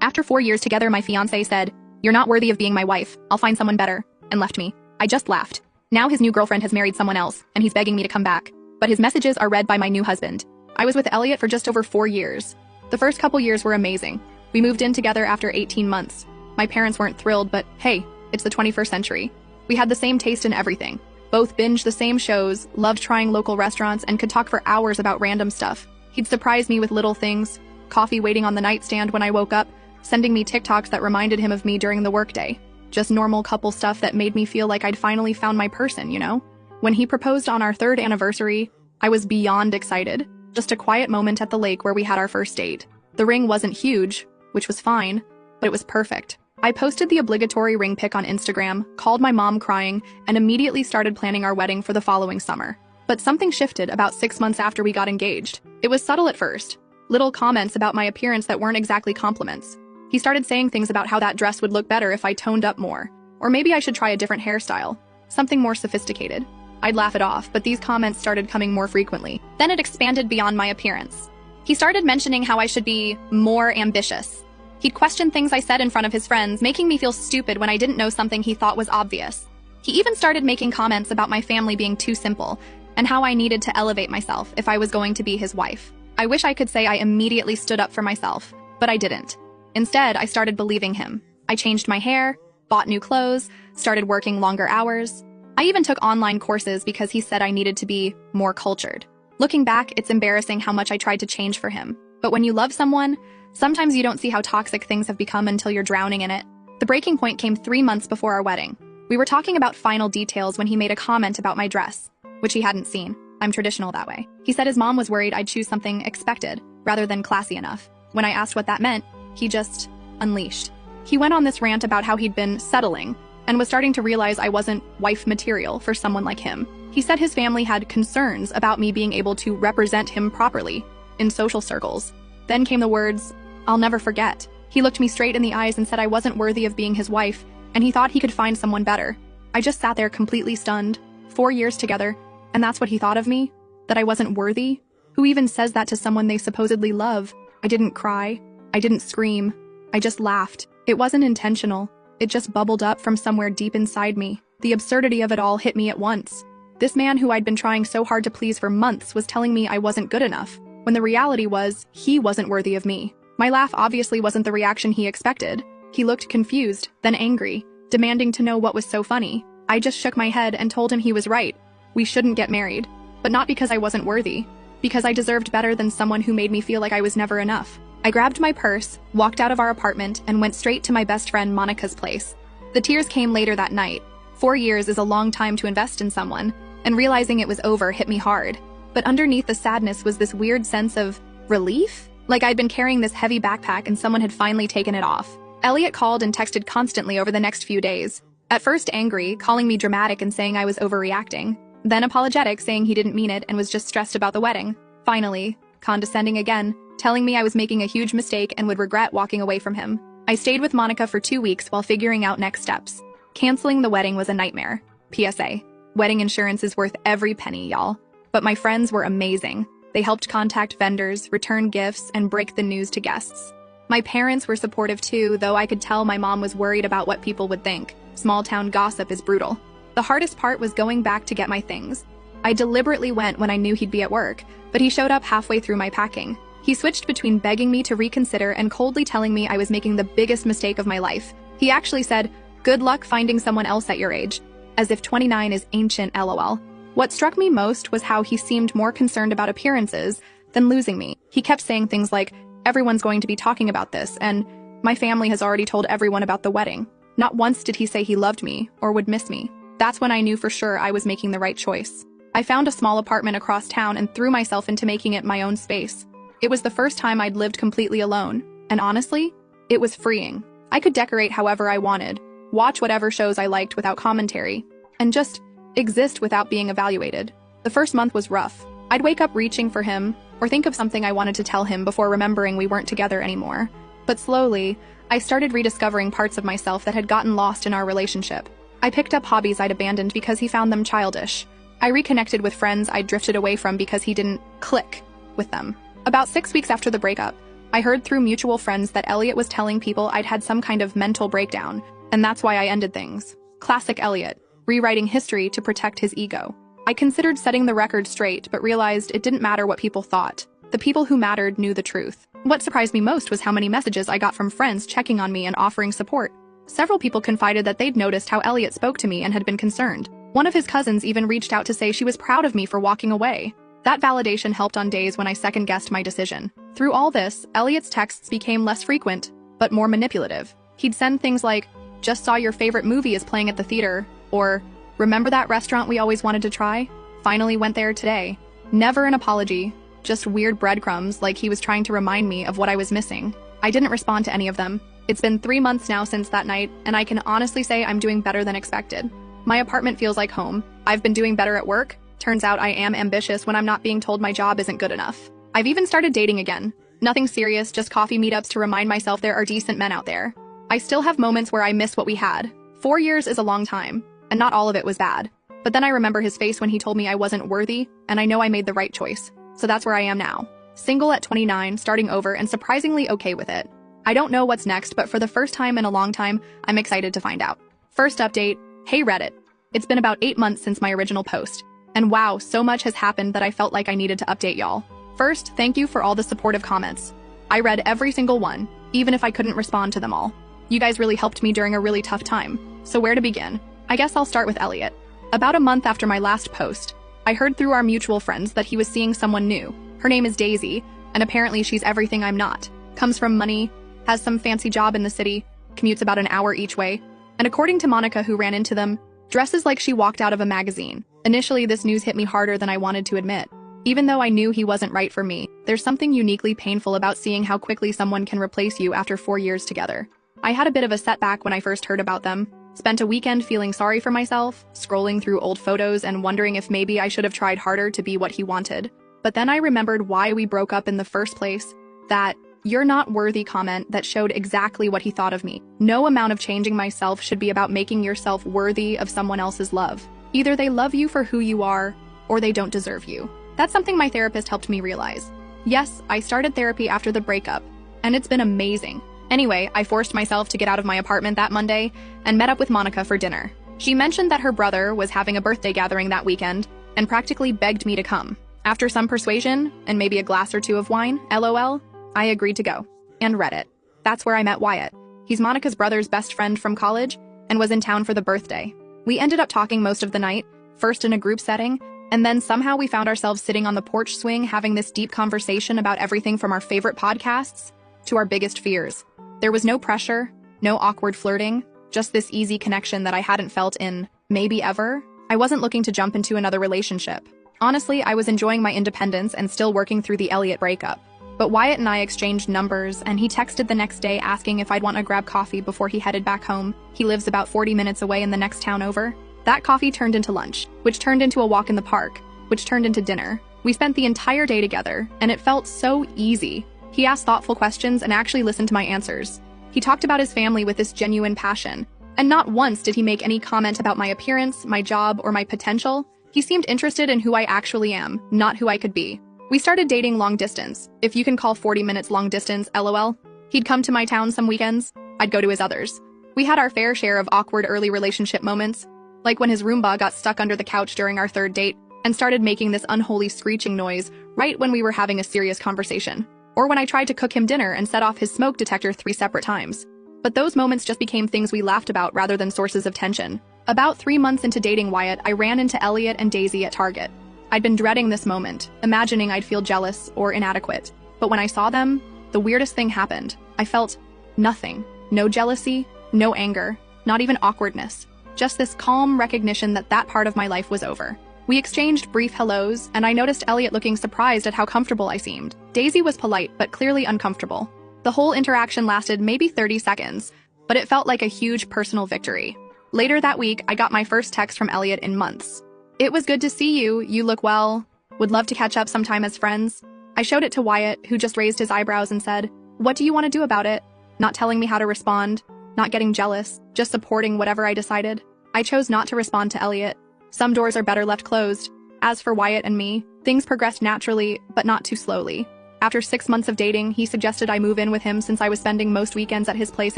After 4 years together, my fiancé said, "You're not worthy of being my wife. I'll find someone better," and left me. I just laughed. Now his new girlfriend has married someone else, and he's begging me to come back. But his messages are read by my new husband. I was with Elliot for just over 4 years. The first couple years were amazing. We moved in together after 18 months. My parents weren't thrilled, but hey, it's the 21st century. We had the same taste in everything. Both binged the same shows, loved trying local restaurants, and could talk for hours about random stuff. He'd surprise me with little things, coffee waiting on the nightstand when I woke up, sending me TikToks that reminded him of me during the workday. Just normal couple stuff that made me feel like I'd finally found my person, you know? When he proposed on our 3rd anniversary, I was beyond excited. Just a quiet moment at the lake where we had our first date. The ring wasn't huge, which was fine, but it was perfect. I posted the obligatory ring pic on Instagram, called my mom crying, and immediately started planning our wedding for the following summer. But something shifted about 6 months after we got engaged. It was subtle at first. Little comments about my appearance that weren't exactly compliments. He started saying things about how that dress would look better if I toned up more. Or maybe I should try a different hairstyle. Something more sophisticated. I'd laugh it off, but these comments started coming more frequently. Then it expanded beyond my appearance. He started mentioning how I should be more ambitious. He'd question things I said in front of his friends, making me feel stupid when I didn't know something he thought was obvious. He even started making comments about my family being too simple, and how I needed to elevate myself if I was going to be his wife. I wish I could say I immediately stood up for myself, but I didn't. Instead, I started believing him. I changed my hair, bought new clothes, started working longer hours. I even took online courses because he said I needed to be more cultured. Looking back, it's embarrassing how much I tried to change for him. But when you love someone, sometimes you don't see how toxic things have become until you're drowning in it. The breaking point came 3 months before our wedding. We were talking about final details when he made a comment about my dress, which he hadn't seen. I'm traditional that way. He said his mom was worried I'd choose something expected, rather than classy enough. When I asked what that meant, he just unleashed. He went on this rant about how he'd been settling, and was starting to realize I wasn't wife material for someone like him. He said his family had concerns about me being able to represent him properly in social circles. Then came the words, "I'll never forget." He looked me straight in the eyes and said I wasn't worthy of being his wife, and he thought he could find someone better. I just sat there completely stunned. 4 years together, and that's what he thought of me? That I wasn't worthy? Who even says that to someone they supposedly love? I didn't cry. I didn't scream. I just laughed. It wasn't intentional. It just bubbled up from somewhere deep inside me. The absurdity of it all hit me at once. This man who I'd been trying so hard to please for months was telling me I wasn't good enough, when the reality was he wasn't worthy of me. My laugh obviously wasn't the reaction he expected. He looked confused, then angry, demanding to know what was so funny. I just shook my head and told him he was right. We shouldn't get married. But not because I wasn't worthy. Because I deserved better than someone who made me feel like I was never enough. I grabbed my purse, walked out of our apartment, and went straight to my best friend Monica's place. The tears came later that night. 4 years is a long time to invest in someone, and realizing it was over hit me hard. But underneath the sadness was this weird sense of relief? Like I'd been carrying this heavy backpack and someone had finally taken it off. Elliot called and texted constantly over the next few days. At first angry, calling me dramatic and saying I was overreacting. Then apologetic, saying he didn't mean it and was just stressed about the wedding. Finally, condescending again, telling me I was making a huge mistake and would regret walking away from him. I stayed with Monica for 2 weeks while figuring out next steps. Canceling the wedding was a nightmare. PSA. Wedding insurance is worth every penny, y'all. But my friends were amazing. They helped contact vendors, return gifts, and break the news to guests. My parents were supportive too, though I could tell my mom was worried about what people would think. Small-town gossip is brutal. The hardest part was going back to get my things. I deliberately went when I knew he'd be at work, but he showed up halfway through my packing. He switched between begging me to reconsider and coldly telling me I was making the biggest mistake of my life. He actually said, "Good luck finding someone else at your age," as if 29 is ancient, lol. What struck me most was how he seemed more concerned about appearances than losing me. He kept saying things like, "Everyone's going to be talking about this," and "My family has already told everyone about the wedding." Not once did he say he loved me or would miss me. That's when I knew for sure I was making the right choice. I found a small apartment across town and threw myself into making it my own space. It was the first time I'd lived completely alone, and honestly, it was freeing. I could decorate however I wanted, watch whatever shows I liked without commentary, and just exist without being evaluated. The first month was rough. I'd wake up reaching for him, or think of something I wanted to tell him before remembering we weren't together anymore. But slowly, I started rediscovering parts of myself that had gotten lost in our relationship. I picked up hobbies I'd abandoned because he found them childish. I reconnected with friends I'd drifted away from because he didn't click with them. About 6 weeks after the breakup, I heard through mutual friends that Elliot was telling people I'd had some kind of mental breakdown, and that's why I ended things. Classic Elliot, rewriting history to protect his ego. I considered setting the record straight, but realized it didn't matter what people thought. The people who mattered knew the truth. What surprised me most was how many messages I got from friends checking on me and offering support. Several people confided that they'd noticed how Elliot spoke to me and had been concerned. One of his cousins even reached out to say she was proud of me for walking away. That validation helped on days when I second-guessed my decision. Through all this, Elliot's texts became less frequent, but more manipulative. He'd send things like, "Just saw your favorite movie is playing at the theater," or "Remember that restaurant we always wanted to try? Finally went there today." Never an apology, just weird breadcrumbs like he was trying to remind me of what I was missing. I didn't respond to any of them. It's been 3 months now since that night, and I can honestly say I'm doing better than expected. My apartment feels like home. I've been doing better at work. Turns out I am ambitious when I'm not being told my job isn't good enough. I've even started dating again. Nothing serious, just coffee meetups to remind myself there are decent men out there. I still have moments where I miss what we had. 4 years is a long time, and not all of it was bad. But then I remember his face when he told me I wasn't worthy, and I know I made the right choice. So that's where I am now. Single at 29, starting over, and surprisingly okay with it. I don't know what's next, but for the first time in a long time, I'm excited to find out. First update, hey Reddit. It's been about 8 months since my original post. And wow, so much has happened that I felt like I needed to update y'all. First, thank you for all the supportive comments. I read every single one, even if I couldn't respond to them all. You guys really helped me during a really tough time. So where to begin? I guess I'll start with Elliot. About a month after my last post, I heard through our mutual friends that he was seeing someone new. Her name is Daisy, and apparently she's everything I'm not. Comes from money, has some fancy job in the city, commutes about an hour each way, and according to Monica, who ran into them, dresses like she walked out of a magazine. Initially, this news hit me harder than I wanted to admit. Even though I knew he wasn't right for me, there's something uniquely painful about seeing how quickly someone can replace you after 4 years together. I had a bit of a setback when I first heard about them. Spent a weekend feeling sorry for myself, scrolling through old photos and wondering if maybe I should have tried harder to be what he wanted. But then I remembered why we broke up in the first place, that "you're not worthy" comment that showed exactly what he thought of me. No amount of changing myself should be about making yourself worthy of someone else's love. Either they love you for who you are, or they don't deserve you. That's something my therapist helped me realize. Yes, I started therapy after the breakup, and it's been amazing. Anyway, I forced myself to get out of my apartment that Monday and met up with Monica for dinner. She mentioned that her brother was having a birthday gathering that weekend and practically begged me to come. After some persuasion, and maybe a glass or two of wine, LOL, I agreed to go. And Reddit. That's where I met Wyatt. He's Monica's brother's best friend from college and was in town for the birthday. We ended up talking most of the night, first in a group setting, and then somehow we found ourselves sitting on the porch swing having this deep conversation about everything from our favorite podcasts to our biggest fears. There was no pressure, no awkward flirting, just this easy connection that I hadn't felt in maybe ever. I wasn't looking to jump into another relationship. Honestly, I was enjoying my independence and still working through the Elliot breakup. But Wyatt and I exchanged numbers, and he texted the next day asking if I'd want to grab coffee before he headed back home. He lives about 40 minutes away in the next town over. That coffee turned into lunch, which turned into a walk in the park, which turned into dinner. We spent the entire day together, and it felt so easy. He asked thoughtful questions and actually listened to my answers. He talked about his family with this genuine passion, and not once did he make any comment about my appearance, my job, or my potential. He seemed interested in who I actually am, not who I could be. We started dating long distance, if you can call 40 minutes long distance, LOL. He'd come to my town some weekends, I'd go to his others. We had our fair share of awkward early relationship moments, like when his Roomba got stuck under the couch during our third date and started making this unholy screeching noise right when we were having a serious conversation, or when I tried to cook him dinner and set off his smoke detector 3 separate times. But those moments just became things we laughed about rather than sources of tension. About 3 months into dating Wyatt, I ran into Elliot and Daisy at Target. I'd been dreading this moment, imagining I'd feel jealous or inadequate. But when I saw them, the weirdest thing happened. I felt nothing. No jealousy, no anger, not even awkwardness. Just this calm recognition that that part of my life was over. We exchanged brief hellos, and I noticed Elliot looking surprised at how comfortable I seemed. Daisy was polite, but clearly uncomfortable. The whole interaction lasted maybe 30 seconds, but it felt like a huge personal victory. Later that week, I got my first text from Elliot in months. "It was good to see you. You look well. Would love to catch up sometime as friends." I showed it to Wyatt, who just raised his eyebrows and said, "What do you want to do about it?" Not telling me how to respond, not getting jealous, just supporting whatever I decided. I chose not to respond to Elliot. Some doors are better left closed. As for Wyatt and me, things progressed naturally, but not too slowly. After 6 months of dating, he suggested I move in with him since I was spending most weekends at his place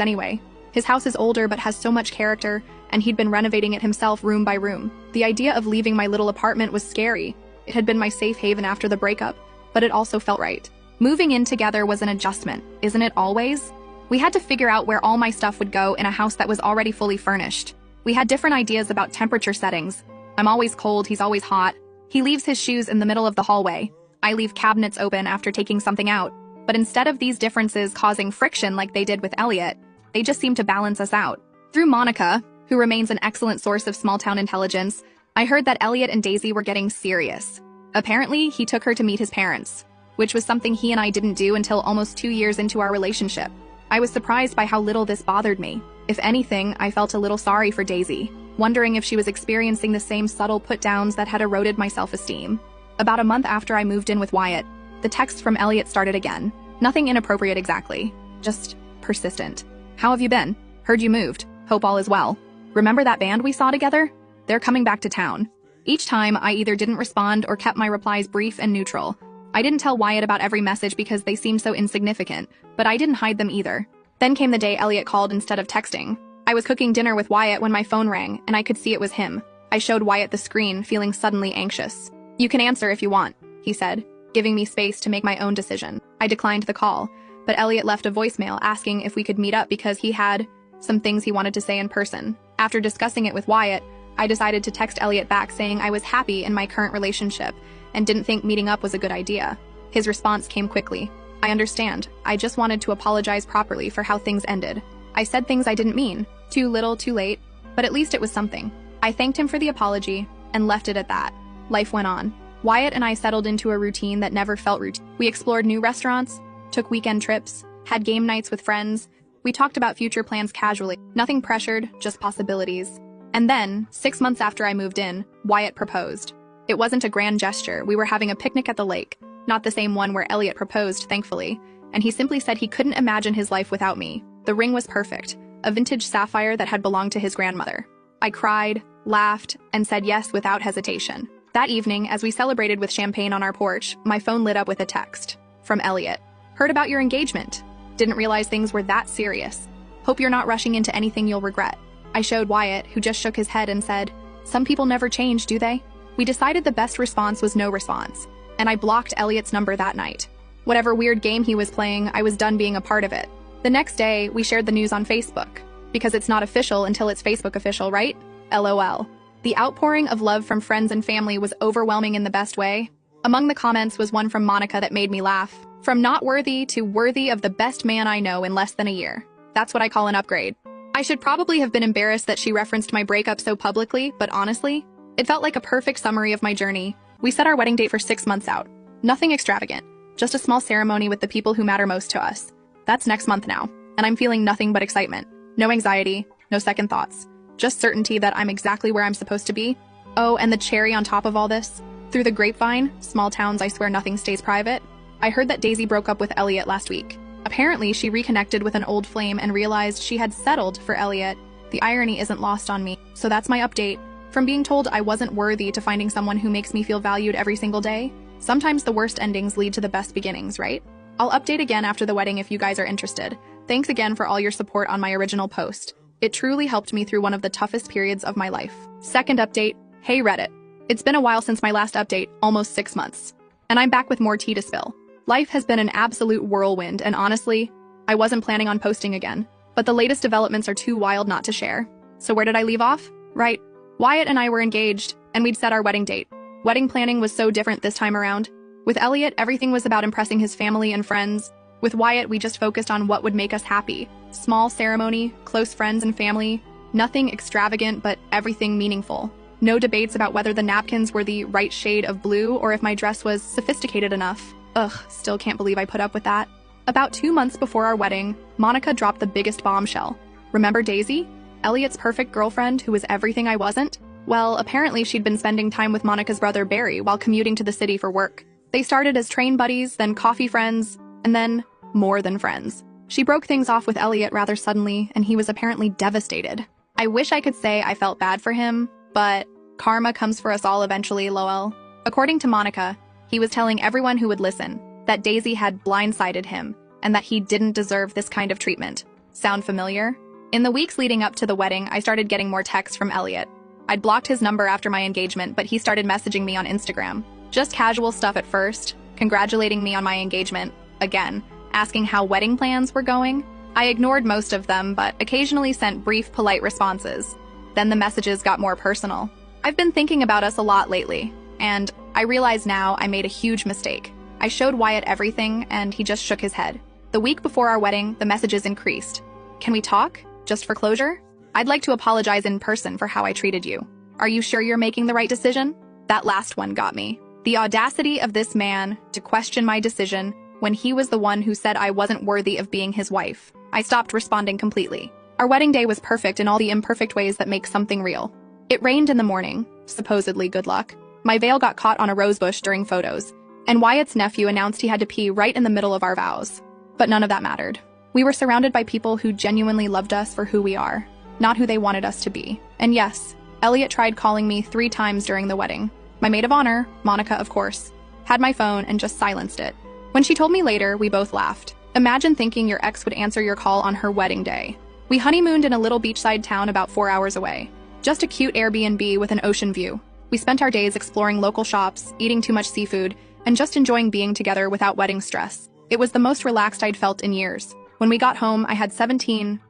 anyway. His house is older but has so much character, and he'd been renovating it himself room by room. The idea of leaving my little apartment was scary. It had been my safe haven after the breakup, but it also felt right. Moving in together was an adjustment, isn't it always? We had to figure out where all my stuff would go in a house that was already fully furnished. We had different ideas about temperature settings. I'm always cold, he's always hot. He leaves his shoes in the middle of the hallway. I leave cabinets open after taking something out. But instead of these differences causing friction like they did with Elliot, they just seem to balance us out. Through Monica, who remains an excellent source of small-town intelligence, I heard that Elliot and Daisy were getting serious. Apparently, he took her to meet his parents, which was something he and I didn't do until almost 2 years into our relationship. I was surprised by how little this bothered me. If anything, I felt a little sorry for Daisy, wondering if she was experiencing the same subtle put-downs that had eroded my self-esteem. About a month after I moved in with Wyatt, the texts from Elliot started again. Nothing inappropriate exactly, just persistent. How have you been? Heard you moved. Hope all is well. Remember that band we saw together? They're coming back to town. Each time, I either didn't respond or kept my replies brief and neutral. I didn't tell Wyatt about every message because they seemed so insignificant, but I didn't hide them either. Then came the day Elliot called instead of texting. I was cooking dinner with Wyatt when my phone rang, and I could see it was him. I showed Wyatt the screen, feeling suddenly anxious. "You can answer if you want," he said, giving me space to make my own decision. I declined the call, but Elliot left a voicemail asking if we could meet up because he had some things he wanted to say in person. After discussing it with Wyatt, I decided to text Elliot back saying I was happy in my current relationship and didn't think meeting up was a good idea. His response came quickly. "I understand. I just wanted to apologize properly for how things ended. I said things I didn't mean. Too little, too late, but at least it was something." I thanked him for the apology and left it at that. Life went on. Wyatt and I settled into a routine that never felt routine. We explored new restaurants, took weekend trips, had game nights with friends. We talked about future plans casually. Nothing pressured, just possibilities. And then, 6 months after I moved in, Wyatt proposed. It wasn't a grand gesture. We were having a picnic at the lake, not the same one where Elliot proposed, thankfully, and he simply said he couldn't imagine his life without me. The ring was perfect, a vintage sapphire that had belonged to his grandmother. I cried, laughed, and said yes without hesitation. That evening, as we celebrated with champagne on our porch, my phone lit up with a text. From Elliot. "Heard about your engagement. Didn't realize things were that serious. Hope you're not rushing into anything you'll regret." I showed Wyatt, who just shook his head and said, "Some people never change, do they?" We decided the best response was no response, and I blocked Elliot's number that night. Whatever weird game he was playing, I was done being a part of it. The next day, we shared the news on Facebook. Because it's not official until it's Facebook official, right? LOL. The outpouring of love from friends and family was overwhelming in the best way. Among the comments was one from Monica that made me laugh. "From not worthy to worthy of the best man I know in less than a year. That's what I call an upgrade." I should probably have been embarrassed that she referenced my breakup so publicly, but honestly, it felt like a perfect summary of my journey. We set our wedding date for 6 months out. Nothing extravagant, just a small ceremony with the people who matter most to us. That's next month now, and I'm feeling nothing but excitement. No anxiety, no second thoughts. Just certainty that I'm exactly where I'm supposed to be. Oh, and the cherry on top of all this? Through the grapevine, small towns I swear nothing stays private, I heard that Daisy broke up with Elliot last week. Apparently, she reconnected with an old flame and realized she had settled for Elliot. The irony isn't lost on me, so that's my update. From being told I wasn't worthy to finding someone who makes me feel valued every single day, sometimes the worst endings lead to the best beginnings, right? I'll update again after the wedding if you guys are interested. Thanks again for all your support on my original post. It truly helped me through one of the toughest periods of my life. Second update, hey Reddit. It's been a while since my last update, almost 6 months. And I'm back with more tea to spill. Life has been an absolute whirlwind, and honestly, I wasn't planning on posting again. But the latest developments are too wild not to share. So where did I leave off? Right. Wyatt and I were engaged, and we'd set our wedding date. Wedding planning was so different this time around. With Elliot, everything was about impressing his family and friends. With Wyatt, we just focused on what would make us happy. Small ceremony, close friends and family. Nothing extravagant, but everything meaningful. No debates about whether the napkins were the right shade of blue or if my dress was sophisticated enough. Ugh, still can't believe I put up with that. About 2 months before our wedding, Monica dropped the biggest bombshell. Remember Daisy? Elliot's perfect girlfriend who was everything I wasn't? Well, apparently she'd been spending time with Monica's brother Barry while commuting to the city for work. They started as train buddies, then coffee friends, and then more than friends. She broke things off with Elliot rather suddenly, and he was apparently devastated. I wish I could say I felt bad for him, but karma comes for us all eventually, lol. According to Monica, he was telling everyone who would listen, that Daisy had blindsided him and that he didn't deserve this kind of treatment. Sound familiar? In the weeks leading up to the wedding, I started getting more texts from Elliot. I'd blocked his number after my engagement, but he started messaging me on Instagram. Just casual stuff at first, congratulating me on my engagement, again, asking how wedding plans were going. I ignored most of them, but occasionally sent brief, polite responses. Then the messages got more personal. I've been thinking about us a lot lately, and I realize now I made a huge mistake. I showed Wyatt everything, and he just shook his head. The week before our wedding, the messages increased. Can we talk? Just for closure? I'd like to apologize in person for how I treated you. Are you sure you're making the right decision? That last one got me. The audacity of this man to question my decision when he was the one who said I wasn't worthy of being his wife. I stopped responding completely. Our wedding day was perfect in all the imperfect ways that make something real. It rained in the morning, supposedly good luck. My veil got caught on a rosebush during photos, and Wyatt's nephew announced he had to pee right in the middle of our vows. But none of that mattered. We were surrounded by people who genuinely loved us for who we are, not who they wanted us to be. And yes, Elliot tried calling me 3 times during the wedding. My maid of honor, Monica of course, had my phone and just silenced it. When she told me later, we both laughed. Imagine thinking your ex would answer your call on her wedding day. We honeymooned in a little beachside town about 4 hours away. Just a cute Airbnb with an ocean view. We spent our days exploring local shops, eating too much seafood, and just enjoying being together without wedding stress. It was the most relaxed I'd felt in years. When we got home, I had 17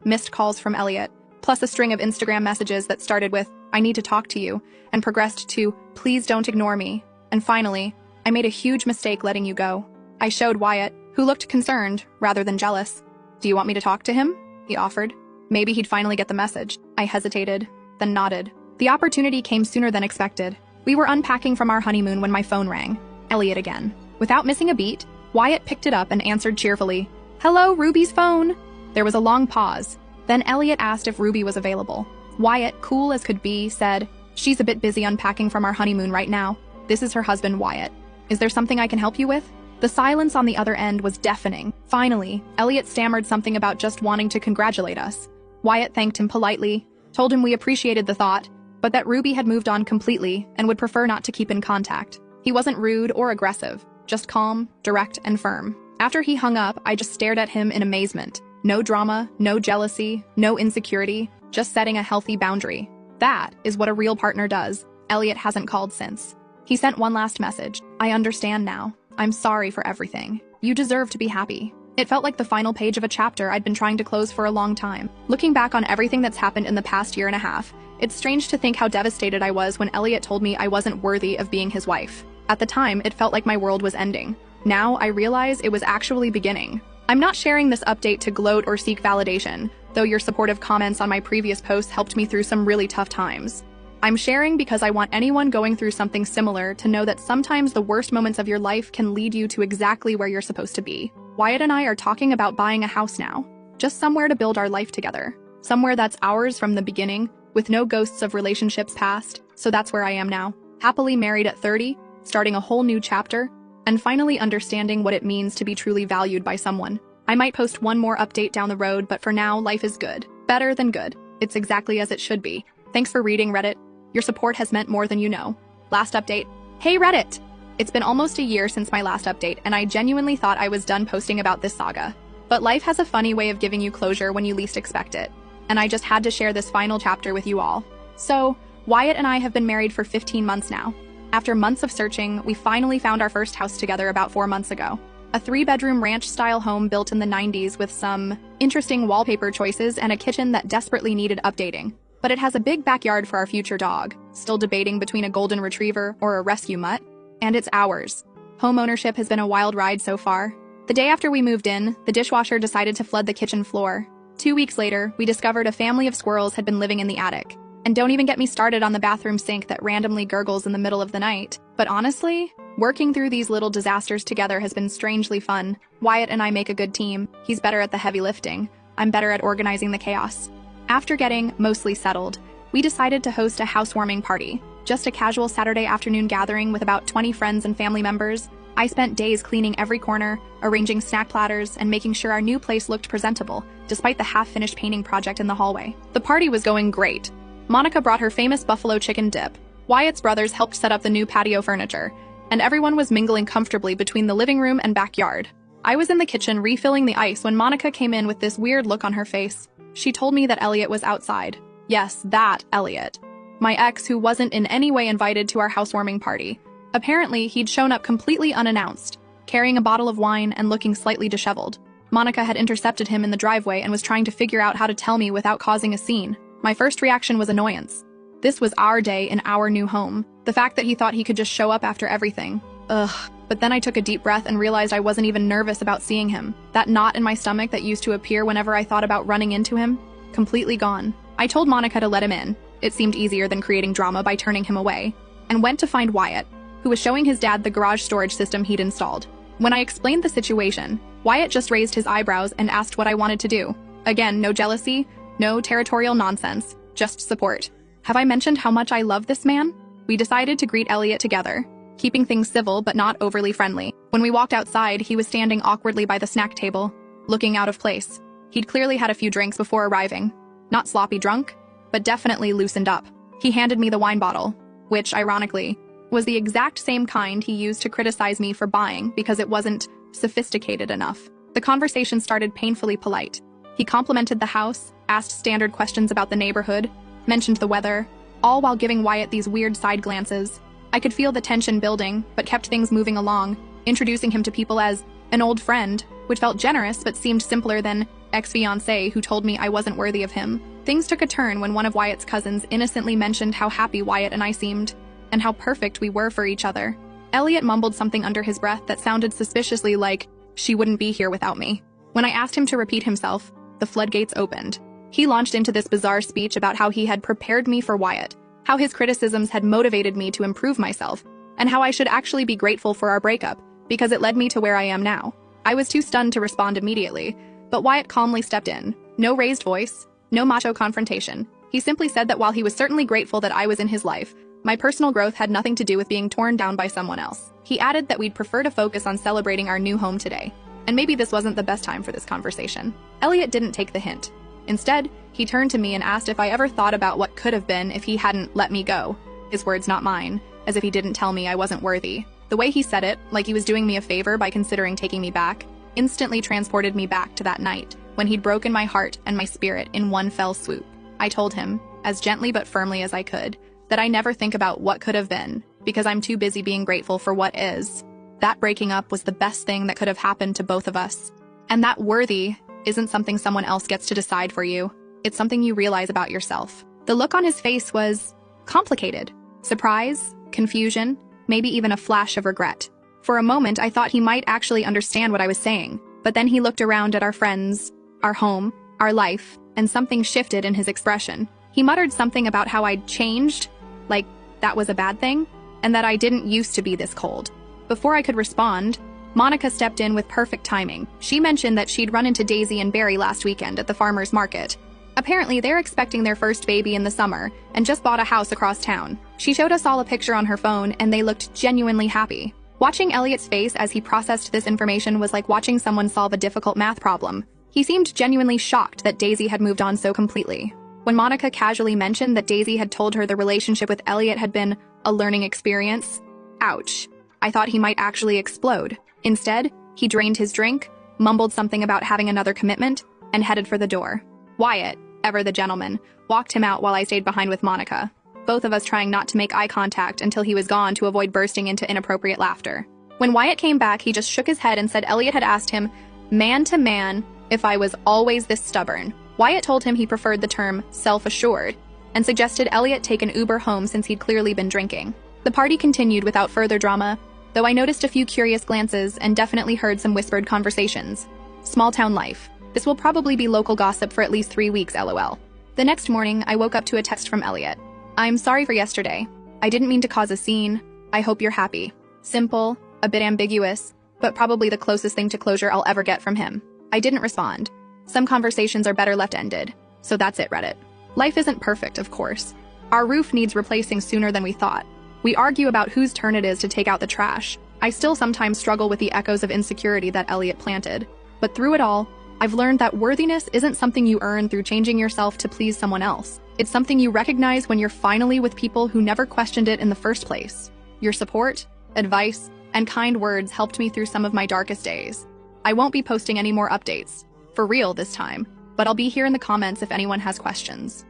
missed calls from Elliot, plus a string of Instagram messages that started with, "I need to talk to you," and progressed to, "Please don't ignore me." And finally, "I made a huge mistake letting you go." I showed Wyatt, who looked concerned rather than jealous. "Do you want me to talk to him?" he offered. Maybe he'd finally get the message. I hesitated, then nodded. The opportunity came sooner than expected. We were unpacking from our honeymoon when my phone rang. Elliot again. Without missing a beat, Wyatt picked it up and answered cheerfully, "Hello, Ruby's phone." There was a long pause. Then Elliot asked if Ruby was available. Wyatt, cool as could be, said, "She's a bit busy unpacking from our honeymoon right now. This is her husband, Wyatt. Is there something I can help you with?" The silence on the other end was deafening. Finally, Elliot stammered something about just wanting to congratulate us. Wyatt thanked him politely, told him we appreciated the thought, but that Ruby had moved on completely and would prefer not to keep in contact. He wasn't rude or aggressive, just calm, direct, and firm. After he hung up, I just stared at him in amazement. No drama, no jealousy, no insecurity, just setting a healthy boundary. That is what a real partner does. Elliot hasn't called since. He sent one last message. "I understand now. I'm sorry for everything. You deserve to be happy." It felt like the final page of a chapter I'd been trying to close for a long time. Looking back on everything that's happened in the past year and a half, it's strange to think how devastated I was when Elliot told me I wasn't worthy of being his wife. At the time, it felt like my world was ending. Now, I realize it was actually beginning. I'm not sharing this update to gloat or seek validation, though your supportive comments on my previous posts helped me through some really tough times. I'm sharing because I want anyone going through something similar to know that sometimes the worst moments of your life can lead you to exactly where you're supposed to be. Wyatt and I are talking about buying a house now. Just somewhere to build our life together. Somewhere that's ours from the beginning, with no ghosts of relationships past, so that's where I am now. Happily married at 30, starting a whole new chapter, and finally understanding what it means to be truly valued by someone. I might post one more update down the road, but for now, life is good. Better than good. It's exactly as it should be. Thanks for reading, Reddit. Your support has meant more than you know. Last update. Hey, Reddit! It's been almost a year since my last update, and I genuinely thought I was done posting about this saga. But life has a funny way of giving you closure when you least expect it, and I just had to share this final chapter with you all. So, Wyatt and I have been married for 15 months now. After months of searching, we finally found our first house together about 4 months ago. A 3-bedroom ranch-style home built in the 90s with some interesting wallpaper choices and a kitchen that desperately needed updating. But it has a big backyard for our future dog, still debating between a golden retriever or a rescue mutt, and it's ours. Home ownership has been a wild ride so far. The day after we moved in, the dishwasher decided to flood the kitchen floor. 2 weeks later, we discovered a family of squirrels had been living in the attic. And don't even get me started on the bathroom sink that randomly gurgles in the middle of the night. But honestly, working through these little disasters together has been strangely fun. Wyatt and I make a good team. He's better at the heavy lifting. I'm better at organizing the chaos. After getting mostly settled, we decided to host a housewarming party. Just a casual Saturday afternoon gathering with about 20 friends and family members. I spent days cleaning every corner, arranging snack platters, and making sure our new place looked presentable, despite the half-finished painting project in the hallway. The party was going great. Monica brought her famous buffalo chicken dip. Wyatt's brothers helped set up the new patio furniture, and everyone was mingling comfortably between the living room and backyard. I was in the kitchen refilling the ice when Monica came in with this weird look on her face. She told me that Elliot was outside. Yes, that Elliot. My ex, who wasn't in any way invited to our housewarming party. Apparently, he'd shown up completely unannounced, carrying a bottle of wine and looking slightly disheveled. Monica had intercepted him in the driveway and was trying to figure out how to tell me without causing a scene. My first reaction was annoyance. This was our day in our new home. The fact that he thought he could just show up after everything. Ugh. But then I took a deep breath and realized I wasn't even nervous about seeing him. That knot in my stomach that used to appear whenever I thought about running into him, completely gone. I told Monica to let him in. It seemed easier than creating drama by turning him away, and went to find Wyatt, who was showing his dad the garage storage system he'd installed. When I explained the situation, Wyatt just raised his eyebrows and asked what I wanted to do. Again, no jealousy, no territorial nonsense, just support. Have I mentioned how much I love this man? We decided to greet Elliot together, keeping things civil but not overly friendly. When we walked outside, he was standing awkwardly by the snack table, looking out of place. He'd clearly had a few drinks before arriving. Not sloppy drunk, but definitely loosened up. He handed me the wine bottle, which, ironically, was the exact same kind he used to criticize me for buying because it wasn't sophisticated enough. The conversation started painfully polite. He complimented the house, asked standard questions about the neighborhood, mentioned the weather, all while giving Wyatt these weird side glances. I could feel the tension building, but kept things moving along, introducing him to people as an old friend, which felt generous but seemed simpler than ex-fiancé who told me I wasn't worthy of him. Things took a turn when one of Wyatt's cousins innocently mentioned how happy Wyatt and I seemed, and how perfect we were for each other. Elliot mumbled something under his breath that sounded suspiciously like, she wouldn't be here without me. When I asked him to repeat himself, the floodgates opened. He launched into this bizarre speech about how he had prepared me for Wyatt, how his criticisms had motivated me to improve myself, and how I should actually be grateful for our breakup, because it led me to where I am now. I was too stunned to respond immediately, but Wyatt calmly stepped in. No raised voice, no macho confrontation. He simply said that while he was certainly grateful that I was in his life, my personal growth had nothing to do with being torn down by someone else. He added that we'd prefer to focus on celebrating our new home today, and maybe this wasn't the best time for this conversation. Elliot didn't take the hint. Instead, he turned to me and asked if I ever thought about what could have been if he hadn't let me go. His words, not mine, as if he didn't tell me I wasn't worthy. The way he said it, like he was doing me a favor by considering taking me back, instantly transported me back to that night, when he'd broken my heart and my spirit in one fell swoop. I told him, as gently but firmly as I could, that I never think about what could have been, because I'm too busy being grateful for what is. That breaking up was the best thing that could have happened to both of us. And that worthy isn't something someone else gets to decide for you. It's something you realize about yourself. The look on his face was complicated. Surprise, confusion, maybe even a flash of regret. For a moment, I thought he might actually understand what I was saying, but then he looked around at our friends, our home, our life, and something shifted in his expression. He muttered something about how I'd changed, like that was a bad thing, and that I didn't used to be this cold. Before I could respond, Monica stepped in with perfect timing. She mentioned that she'd run into Daisy and Barry last weekend at the farmer's market. Apparently, they're expecting their first baby in the summer and just bought a house across town. She showed us all a picture on her phone, and they looked genuinely happy. Watching Elliot's face as he processed this information was like watching someone solve a difficult math problem. He seemed genuinely shocked that Daisy had moved on so completely. When Monica casually mentioned that Daisy had told her the relationship with Elliot had been a learning experience, ouch, I thought he might actually explode. Instead, he drained his drink, mumbled something about having another commitment, and headed for the door. Wyatt, ever the gentleman, walked him out while I stayed behind with Monica, both of us trying not to make eye contact until he was gone to avoid bursting into inappropriate laughter. When Wyatt came back, he just shook his head and said Elliot had asked him, man to man, if I was always this stubborn. Wyatt told him he preferred the term self-assured, and suggested Elliot take an Uber home since he'd clearly been drinking. The party continued without further drama, though I noticed a few curious glances and definitely heard some whispered conversations. Small town life. This will probably be local gossip for at least 3 weeks, lol. The next morning, I woke up to a text from Elliot. I'm sorry for yesterday. I didn't mean to cause a scene. I hope you're happy. Simple, a bit ambiguous, but probably the closest thing to closure I'll ever get from him. I didn't respond. Some conversations are better left ended. So that's it, Reddit. Life isn't perfect, of course. Our roof needs replacing sooner than we thought. We argue about whose turn it is to take out the trash. I still sometimes struggle with the echoes of insecurity that Elliot planted. But through it all, I've learned that worthiness isn't something you earn through changing yourself to please someone else. It's something you recognize when you're finally with people who never questioned it in the first place. Your support, advice, and kind words helped me through some of my darkest days. I won't be posting any more updates, for real this time, but I'll be here in the comments if anyone has questions.